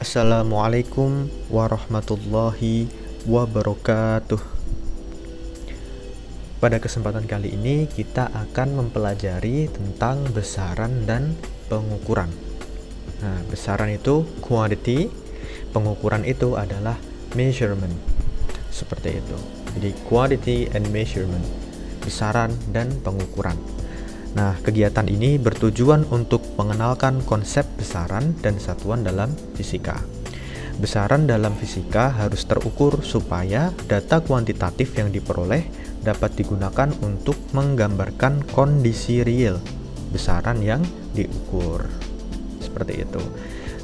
Assalamualaikum warahmatullahi wabarakatuh. Pada kesempatan kali ini kita akan mempelajari tentang besaran dan pengukuran. Nah, besaran itu quantity, pengukuran itu adalah measurement. Seperti itu. Jadi quantity and measurement, besaran dan pengukuran. Nah, kegiatan ini bertujuan untuk mengenalkan konsep besaran dan satuan dalam fisika. Besaran dalam fisika harus terukur supaya data kuantitatif yang diperoleh dapat digunakan untuk menggambarkan kondisi real besaran yang diukur. Seperti itu.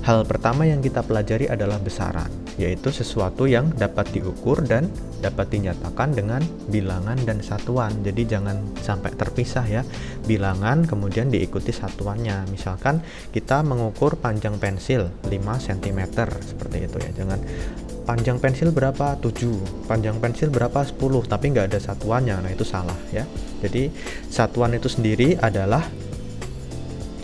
Hal pertama yang kita pelajari adalah besaran, yaitu sesuatu yang dapat diukur dan dapat dinyatakan dengan bilangan dan satuan. Jadi jangan sampai terpisah ya, bilangan kemudian diikuti satuannya. Misalkan kita mengukur panjang pensil 5 cm seperti itu ya. Jangan panjang pensil berapa? 7. Panjang pensil berapa? 10, tapi nggak ada satuannya. Nah, itu salah ya. Jadi satuan itu sendiri adalah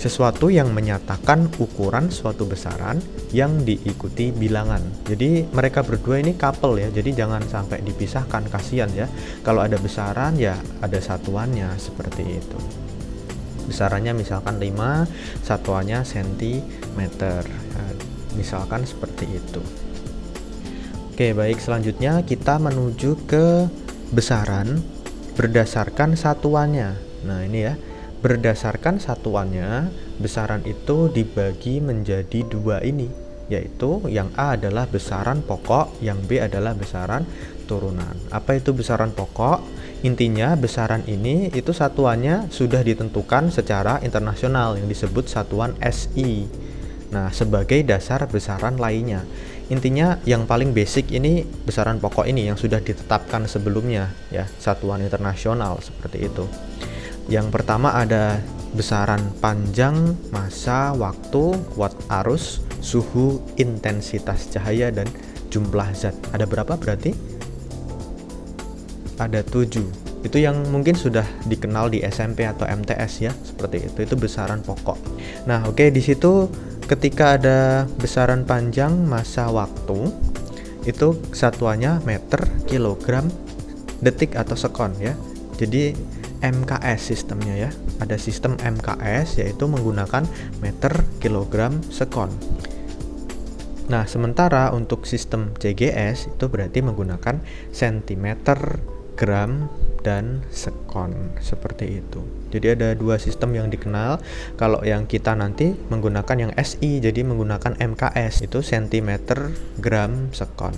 sesuatu yang menyatakan ukuran suatu besaran yang diikuti bilangan. Jadi mereka berdua ini couple ya, jadi jangan sampai dipisahkan, kasihan ya. Kalau ada besaran ya ada satuannya, seperti itu. Besarannya misalkan 5, satuannya sentimeter. Nah, misalkan seperti itu. Oke, baik, selanjutnya kita menuju ke besaran berdasarkan satuannya. Nah, ini ya. Berdasarkan satuannya, besaran itu dibagi menjadi dua ini, yaitu yang A adalah besaran pokok, yang B adalah besaran turunan. Apa itu besaran pokok? Intinya besaran ini itu satuannya sudah ditentukan secara internasional yang disebut satuan SI. Nah, sebagai dasar besaran lainnya. Intinya yang paling basic ini besaran pokok ini yang sudah ditetapkan sebelumnya ya, satuan internasional seperti itu. Yang pertama ada besaran panjang, massa, waktu, watt arus, suhu, intensitas cahaya, dan jumlah zat. Ada berapa berarti? Ada 7. Itu yang mungkin sudah dikenal di SMP atau MTS ya, seperti itu. Itu besaran pokok. Nah, oke, di situ ketika ada besaran panjang, massa, waktu, itu satuannya meter, kilogram, detik atau sekon ya. Jadi MKS sistemnya ya. Ada sistem MKS yaitu menggunakan meter, kilogram, sekon. Nah, sementara untuk sistem CGS itu berarti menggunakan sentimeter, gram, dan sekon. Seperti itu. Jadi ada dua sistem yang dikenal. Kalau yang kita nanti menggunakan yang SI, jadi menggunakan MKS itu sentimeter, gram, sekon.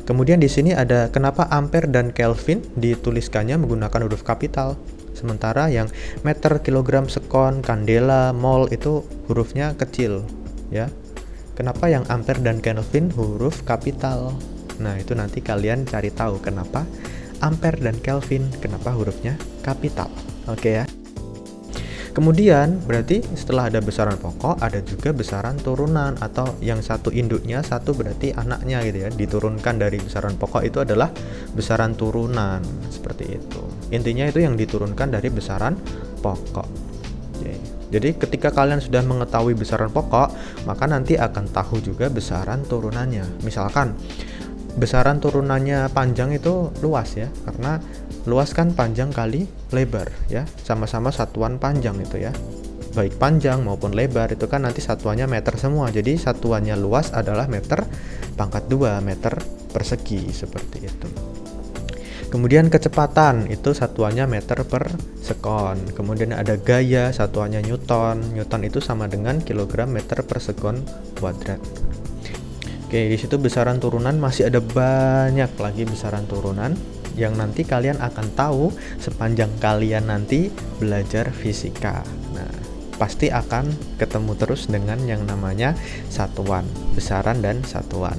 Kemudian di sini ada kenapa ampere dan Kelvin dituliskannya menggunakan huruf kapital. Sementara yang meter, kilogram, sekon, kandela, mol itu hurufnya kecil ya. Kenapa yang ampere dan Kelvin huruf kapital? Nah, itu nanti kalian cari tahu kenapa ampere dan Kelvin kenapa hurufnya kapital. Oke ya. Kemudian berarti setelah ada besaran pokok ada juga besaran turunan, atau yang satu induknya, satu berarti anaknya gitu ya. Diturunkan dari besaran pokok itu adalah besaran turunan, seperti itu. Intinya itu yang diturunkan dari besaran pokok. Jadi ketika kalian sudah mengetahui besaran pokok, maka nanti akan tahu juga besaran turunannya. Misalkan besaran turunannya panjang itu luas ya, karena luas kan panjang kali lebar ya, sama-sama satuan panjang itu ya. Baik panjang maupun lebar itu kan nanti satuannya meter semua. Jadi satuannya luas adalah meter pangkat 2, meter persegi, seperti itu. Kemudian kecepatan itu satuannya meter per sekon. Kemudian ada gaya, satuannya newton. Newton itu sama dengan kilogram meter per sekon kuadrat. Oke, di situ besaran turunan masih ada banyak lagi besaran turunan yang nanti kalian akan tahu sepanjang kalian nanti belajar fisika. Nah, pasti akan ketemu terus dengan yang namanya satuan, besaran dan satuan.